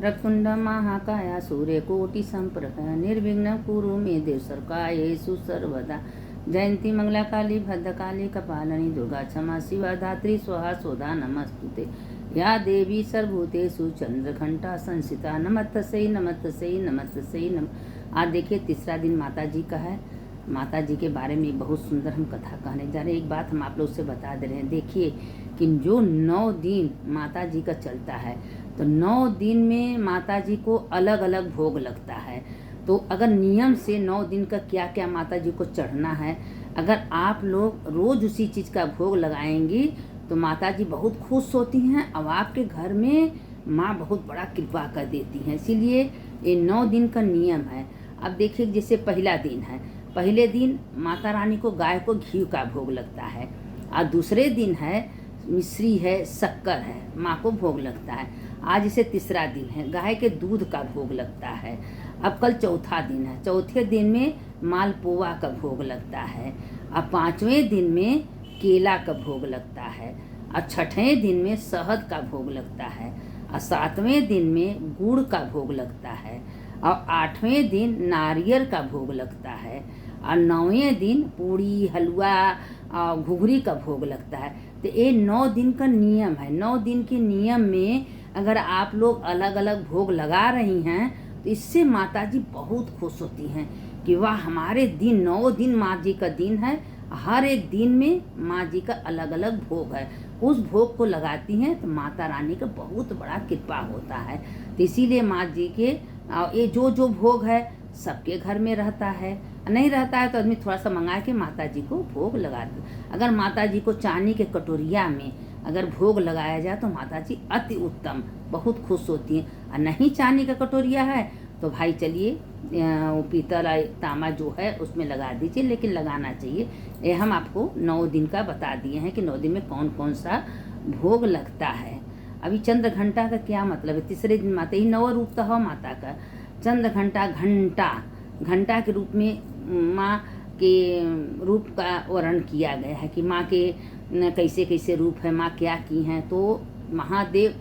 वक्रतुंड महाकाय सूर्यकोटि संप्रभ निर्विघ्नं कुरु मे देव सर्वकार्येषु सर्वदा। जयंती मंगला काली भद्रकाली कपालिनी दुर्गा क्षमा शिवा धात्री स्वाहा स्वधा नमस्तुते। या देवी सर्वभूतेषु चंद्रघंटा संसिता नमस्तस्यै नमस्तस्यै नमस्तस्यै नम। आज देखिए तीसरा दिन माता जी का है। माता जी के बारे में बहुत सुंदर हम कथा कहने जा रहे हैं। एक बात हम आप लोग से बता दे रहे हैं, देखिए कि जो 9 दिन माता जी का चलता है तो 9 दिन में माता जी को अलग अलग भोग लगता है। तो अगर नियम से 9 दिन का क्या क्या माता जी को चढ़ना है, अगर आप लोग रोज़ उसी चीज़ का भोग लगाएंगी तो माता जी बहुत खुश होती हैं और आपके घर में माँ बहुत बड़ा कृपा कर देती हैं। इसीलिए ये 9 दिन का नियम है। अब देखिए जैसे पहला दिन है, पहले दिन माता रानी को गाय को घी का भोग लगता है और दूसरे दिन है मिश्री है, शक्कर है, माँ को भोग लगता है। आज इसे तीसरा दिन है, गाय के दूध का भोग लगता है। अब कल चौथा दिन है, चौथे दिन में मालपुआ का भोग लगता है। अब 5वें दिन में केला का भोग लगता है और 6ठे दिन में शहद का भोग लगता है और 7वें दिन में गुड़ का भोग लगता है और 8वें दिन नारियल का भोग लगता है और 9वें दिन पूड़ी हलवा और घुघरी का भोग लगता है। तो ये 9 दिन का नियम है। 9 दिन के नियम में अगर आप लोग अलग अलग भोग लगा रही हैं तो इससे माता जी बहुत खुश होती हैं कि वाह हमारे दिन 9 दिन माँ जी का दिन है, हर एक दिन में माँ जी का अलग अलग भोग है। उस भोग को लगाती हैं तो माता रानी का बहुत बड़ा कृपा होता है। तो इसीलिए माँ जी के ये जो भोग है सबके घर में रहता है, नहीं रहता है तो आदमी थोड़ा सा मंगा के माता जी को भोग लगा दे। अगर माता जी को चांदी के कटोरिया में अगर भोग लगाया जाए तो माता जी अति उत्तम बहुत खुश होती हैं। और नहीं चांदी का कटोरिया है तो भाई चलिए वो पीतल तांबा जो है उसमें लगा दीजिए, लेकिन लगाना चाहिए। ये हम आपको 9 दिन का बता दिए हैं कि 9 दिन में कौन कौन सा भोग लगता है। अभी चंद्र घंटा का क्या मतलब है? तीसरे दिन माता ही 9 रूप तो है माता का। चंद्र घंटा घंटा के रूप में माँ के रूप का वर्णन किया गया है कि माँ के कैसे कैसे रूप है, माँ क्या की हैं। तो महादेव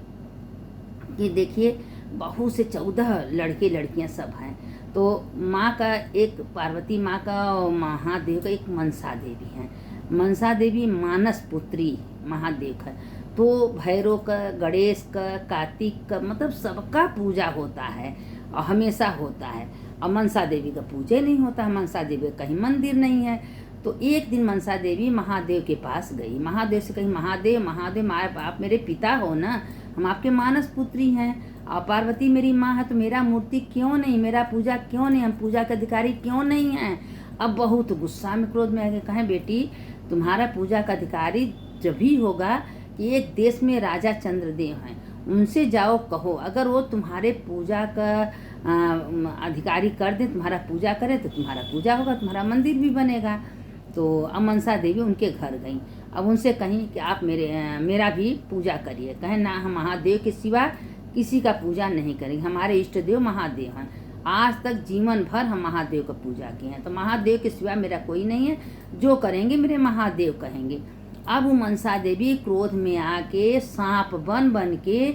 की देखिए बहू से 14 लड़के लड़कियां सब हैं। तो माँ का एक पार्वती माँ का और महादेव का एक मनसा देवी है। मनसा देवी मानस पुत्री महादेव है। तो भैरव का, गणेश का, कार्तिक का, मतलब सबका पूजा होता है और हमेशा होता है। और मनसा देवी का पूजा नहीं होता है, मनसा देवी का कहीं मंदिर नहीं है। तो एक दिन मनसा देवी महादेव के पास गई, महादेव से कही महादेव महादेव आप मेरे पिता हो ना, हम आपके मानस पुत्री हैं और पार्वती मेरी माँ है, तो मेरा मूर्ति क्यों नहीं, मेरा पूजा क्यों नहीं, हम पूजा के अधिकारी क्यों नहीं हैं। अब बहुत गुस्सा में क्रोध में आके कहें बेटी तुम्हारा पूजा का अधिकारी जब भी होगा कि एक देश में राजा चंद्रदेव हैं, उनसे जाओ कहो, अगर वो तुम्हारे पूजा का अधिकारी कर दें, तुम्हारा पूजा करें तो तुम्हारा पूजा होगा, तुम्हारा मंदिर भी बनेगा। तो अब मनसा देवी उनके घर गई। अब उनसे कहीं कि आप मेरा भी पूजा करिए। कहें ना हम महादेव के सिवा किसी का पूजा नहीं करेंगे, हमारे इष्ट देव महादेव हैं, आज तक जीवन भर हम महादेव का पूजा किए हैं, तो महादेव के सिवा मेरा कोई नहीं है, जो करेंगे मेरे महादेव कहेंगे। अब वो मनसा देवी क्रोध में आके सांप बन के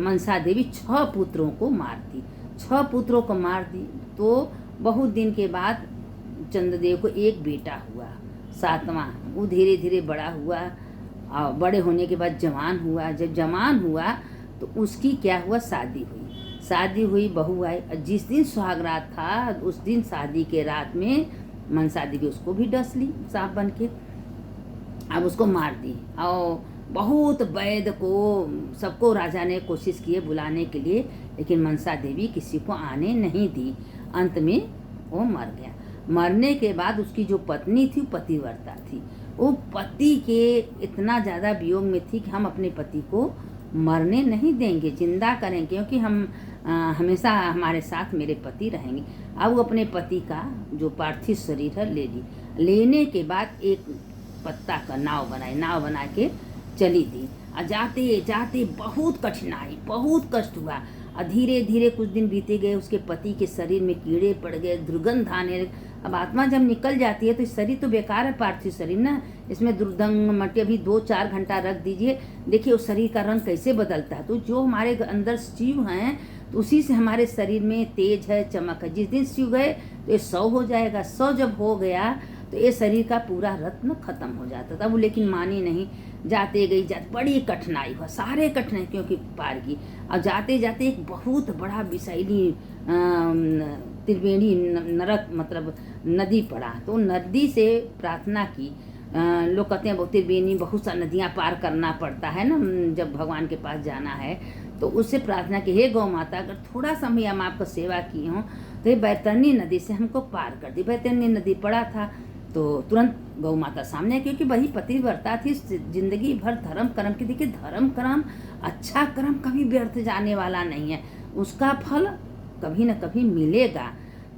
मनसा देवी 6 पुत्रों को मार दी। 6 पुत्रों को मार दी। तो बहुत दिन के बाद चंद्रदेव को एक बेटा हुआ, 7वां। वो धीरे धीरे बड़ा हुआ और बड़े होने के बाद जवान हुआ। जब जवान हुआ तो उसकी क्या हुआ, शादी हुई, बहू आई। जिस दिन सुहागरात था उस दिन शादी के रात में मनसा देवी उसको भी डस ली सांप बन के। अब उसको मार दी और बहुत वैद्य को सबको राजा ने कोशिश किए बुलाने के लिए, लेकिन मनसा देवी किसी को आने नहीं दी। अंत में वो मर गया। मरने के बाद उसकी जो पत्नी थी पतिव्रता थी, वो पति के इतना ज़्यादा वियोग में थी कि हम अपने पति को मरने नहीं देंगे, जिंदा करेंगे, क्योंकि हम हमेशा हमारे साथ मेरे पति रहेंगे। अब वो अपने पति का जो पार्थिव शरीर है ले ली। लेने के बाद एक पत्ता का नाव बना के चली थी। और जाते जाते बहुत कठिनाई, बहुत कष्ट हुआ। और धीरे धीरे कुछ दिन बीते गए, उसके पति के शरीर में कीड़े पड़ गए, दुर्गंध आने, अब आत्मा जब निकल जाती है तो शरीर तो बेकार है, पार्थिव शरीर ना, इसमें दुर्गंध मट्टी अभी 2-4 घंटा रख दीजिए, देखिए उस शरीर का रंग कैसे बदलता है। तो जो हमारे अंदर शिव हैं तो उसी से हमारे शरीर में तेज है, चमक है। जिस दिन शिव गए तो ये 100 हो जाएगा। 100 जब हो गया तो ये शरीर का पूरा रत्न खत्म हो जाता था। वो लेकिन मानी नहीं, जाते गई जाते बड़ी कठिनाई हुआ, सारे कठिनाई क्योंकि पार की। और जाते जाते एक बहुत बड़ा विषैली त्रिवेणी नरक मतलब नदी पड़ा, तो नदी से प्रार्थना की। लोग कहते हैं बहुत त्रिवेणी, बहुत सा नदियाँ पार करना पड़ता है ना जब भगवान के पास जाना है, तो उससे प्रार्थना की, हे गौ माता अगर थोड़ा सा भी हम आपको सेवा की हों तो ये बैतरणी नदी से हमको पार कर दी। बैतरणी नदी पड़ा था तो तुरंत गौ माता सामने, क्योंकि वही पतिव्रता थी, जिंदगी भर धर्म कर्म की। देखिए धर्म कर्म, अच्छा कर्म कभी व्यर्थ जाने वाला नहीं है, उसका फल कभी न कभी मिलेगा।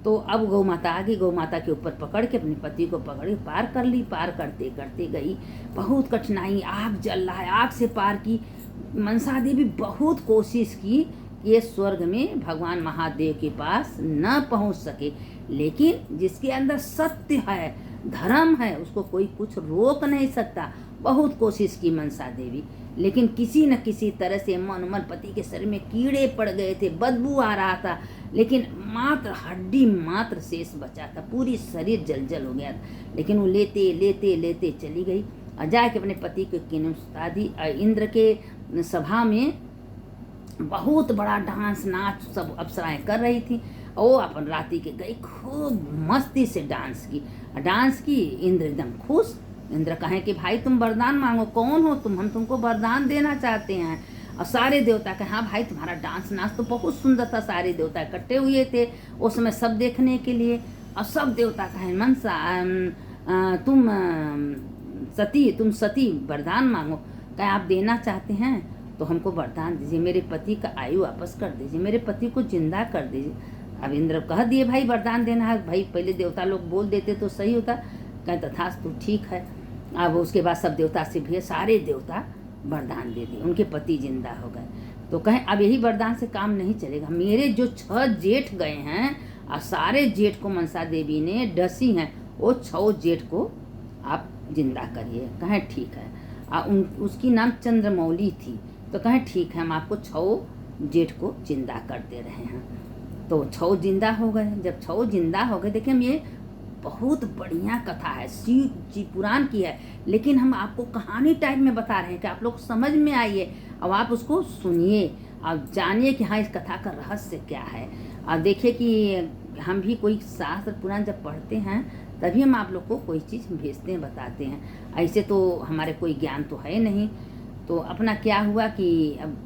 तो अब गौ माता आ गई, गौ माता के ऊपर पकड़ के अपने पति को पकड़ के पार कर ली। पार करते करते गई, बहुत कठिनाई, आग जल रहा है, आग से पार की। मनसा देवी बहुत कोशिश की कि ये स्वर्ग में भगवान महादेव के पास न पहुंच सके, लेकिन जिसके अंदर सत्य है, धर्म है, उसको कोई कुछ रोक नहीं सकता। बहुत कोशिश की मनसा देवी, लेकिन किसी न किसी तरह से मन पति के शरीर में कीड़े पड़ गए थे, बदबू आ रहा था, लेकिन मात्र हड्डी मात्र शेष बचा था, पूरी शरीर जलजल हो गया था। लेकिन वो लेते लेते लेते चली गई और जाके अपने पति को किनुस्ता दी। इंद्र के सभा में बहुत बड़ा डांस नाच सब अप्सराएं कर रही थी, और वो अपन राती के गई, खूब मस्ती से डांस की। इंद्र एकदम खुश। इंद्र कहे कि भाई तुम वरदान मांगो, कौन हो तुम, हम तुमको वरदान देना चाहते हैं। और सारे देवता कहे हाँ भाई तुम्हारा डांस नाच तो बहुत सुंदर था। सारे देवता इकट्ठे हुए थे उस समय सब देखने के लिए। और सब देवता कहे मनसा तुम सती वरदान मांगो। कहे आप देना चाहते हैं तो हमको वरदान दीजिए, मेरे पति का आयु वापस कर दीजिए, मेरे पति को जिंदा कर दीजिए। अब इंद्र कह दिए भाई वरदान देना है। भाई पहले देवता लोग बोल देते तो सही होता, कहे तथास्तु ठीक है। अब उसके बाद सब देवता से भी सारे देवता वरदान दे दिए, उनके पति जिंदा हो गए। तो कहें अब यही वरदान से काम नहीं चलेगा, मेरे जो 6 जेठ गए हैं और सारे जेठ को मनसा देवी ने डसी हैं, वो 6 जेठ को आप जिंदा करिए। कहें ठीक है। उसकी नाम चंद्रमौली थी, तो कहें ठीक है हम आपको 6 जेठ को जिंदा कर दे रहे हैं। तो 6 जिंदा हो गए। जब 6 जिंदा हो गए, देखिए हम ये बहुत बढ़िया कथा है, शिव जी पुराण की है, लेकिन हम आपको कहानी टाइप में बता रहे हैं कि आप लोग समझ में आइए। अब आप उसको सुनिए और जानिए कि हाँ इस कथा का रहस्य क्या है। और देखिए कि हम भी कोई शास्त्र पुराण जब पढ़ते हैं तभी हम आप लोग को कोई चीज़ भेजते हैं, बताते हैं, ऐसे तो हमारे कोई ज्ञान तो है नहीं। तो अपना क्या हुआ कि अब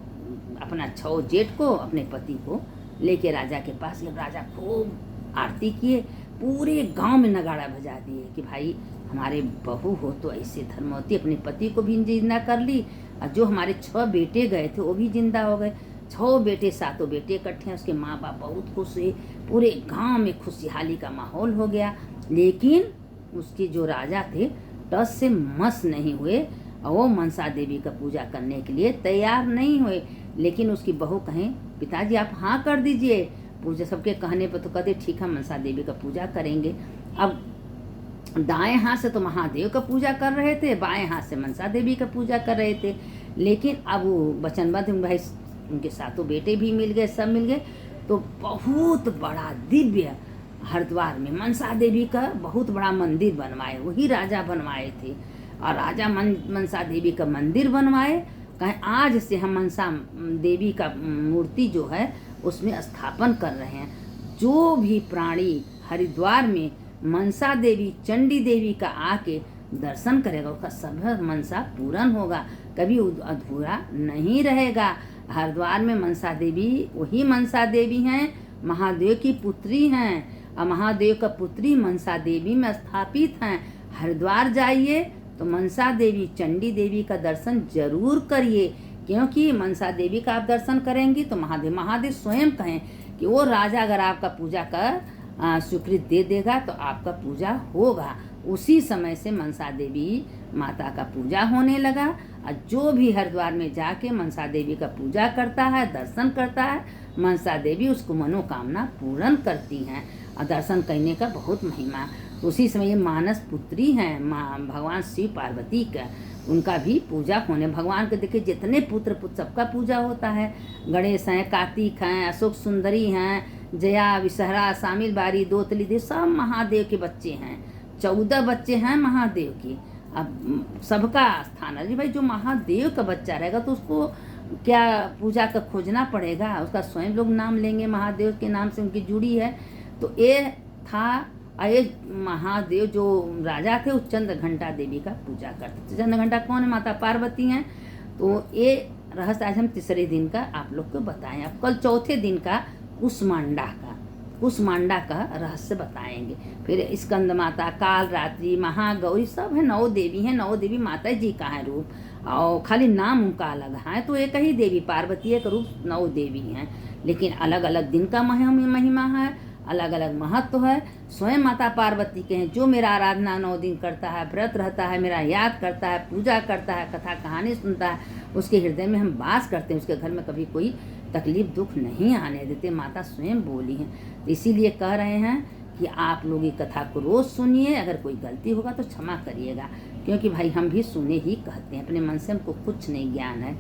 अपना 6 जेठ को अपने पति को लेके राजा के पास, जब राजा खूब आरती किए, पूरे गांव में नगाड़ा बजा दिए कि भाई हमारे बहू हो तो ऐसे धर्मवती, अपने पति को भी जिंदा कर ली, और जो हमारे 6 बेटे गए थे वो भी जिंदा हो गए। 6 बेटे 7 बेटे इकट्ठे हैं। उसके माँ बाप बहुत खुश हुए, पूरे गांव में खुशहाली का माहौल हो गया। लेकिन उसके जो राजा थे टस से मस नहीं हुए, और वो मनसा देवी का पूजा करने के लिए तैयार नहीं हुए। लेकिन उसकी बहू कहें पिताजी आप हाँ कर दीजिए, पूजा सबके कहने पर तो कहते ठीक है मनसा देवी का पूजा करेंगे। अब दाएं हाथ से तो महादेव का पूजा कर रहे थे, बाएं हाथ से मनसा देवी का पूजा कर रहे थे। लेकिन अब वो वचनबद्ध भाई, उनके 7 बेटे भी मिल गए, सब मिल गए। तो बहुत बड़ा दिव्य हरिद्वार में मनसा देवी का बहुत बड़ा मंदिर बनवाए, वही राजा बनवाए थे। और राजा मनसा देवी का मंदिर बनवाए। कहें आज से हम मनसा देवी का मूर्ति जो है उसमें स्थापन कर रहे हैं। जो भी प्राणी हरिद्वार में मनसा देवी चंडी देवी का आके दर्शन करेगा उसका सब मनसा पूर्ण होगा, कभी अधूरा नहीं रहेगा। हरिद्वार में मनसा देवी वही मनसा देवी हैं, महादेव की पुत्री हैं, और महादेव का पुत्री मनसा देवी में स्थापित हैं। हरिद्वार जाइए तो मनसा देवी चंडी देवी का दर्शन जरूर करिए, क्योंकि मनसा देवी का आप दर्शन करेंगी तो महादेव स्वयं कहें कि वो राजा अगर आपका पूजा कर स्वीकृति दे देगा तो आपका पूजा होगा। उसी समय से मनसा देवी माता का पूजा होने लगा। और जो भी हरिद्वार में जाके मनसा देवी का पूजा करता है, दर्शन करता है, मनसा देवी उसको मनोकामना पूर्ण करती हैं। और दर्शन करने का बहुत महिमा। तो उसी समय ये मानस पुत्री हैं माँ भगवान शिव पार्वती का, उनका भी पूजा होने। भगवान के देखिए जितने पुत्र सबका पूजा होता है। गणेश हैं, कार्तिक हैं, अशोक सुंदरी हैं, जया, विषहरा, शामिल बारी, दोतली देव, सब महादेव के बच्चे हैं। 14 बच्चे हैं महादेव के। अब सबका स्थान अरे भाई, जो महादेव का बच्चा रहेगा तो उसको क्या पूजा का खोजना पड़ेगा, उसका स्वयं लोग नाम लेंगे, महादेव के नाम से उनकी जुड़ी है। तो ये था। ये महादेव जो राजा थे, उस चंद्रघंटा देवी का पूजा करते थे। चंद्रघंटा कौन है? माता पार्वती हैं। तो ये रहस्य आज हम तीसरे दिन का आप लोग को बताएं। अब कल चौथे दिन का कुसमांडा का रहस्य बताएंगे। फिर स्कंद माता, काल रात्रि, महागौरी सब है, 9 देवी हैं। 9 देवी माता जी का है रूप, और खाली नाम उनका अलग है। तो एक ही देवी पार्वती का रूप 9 देवी हैं, लेकिन अलग अलग दिन का महिमा है, अलग अलग महत्व है। स्वयं माता पार्वती के हैं, जो मेरा आराधना 9 दिन करता है, व्रत रहता है, मेरा याद करता है, पूजा करता है, कथा कहानी सुनता है, उसके हृदय में हम वास करते हैं, उसके घर में कभी कोई तकलीफ दुख नहीं आने देते। माता स्वयं बोली हैं। तो इसीलिए कह रहे हैं कि आप लोग ये कथा को रोज़ सुनिए। अगर कोई गलती होगा तो क्षमा करिएगा, क्योंकि भाई हम भी सुने ही कहते हैं, अपने मन से हमको कुछ नहीं ज्ञान है।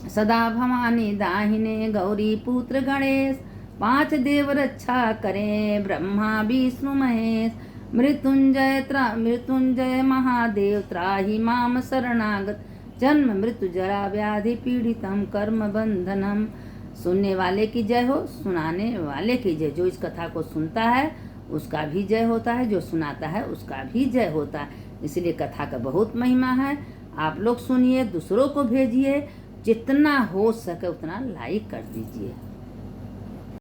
सदा भवानी दाहिने गौरी पुत्र गणेश, 5 देव रक्षा करें ब्रह्मा विष्णु महेश। मृत्युंजय महादेव त्राहि माम शरणागत, जन्म मृत्यु जरा व्याधि पीड़ितम कर्म बंधनम। सुनने वाले की जय हो, सुनाने वाले की जय। जो इस कथा को सुनता है उसका भी जय होता है, जो सुनाता है उसका भी जय होता है। इसलिए कथा का बहुत महिमा है। आप लोग सुनिए, दूसरों को भेजिए, जितना हो सके उतना लाइक कर दीजिए।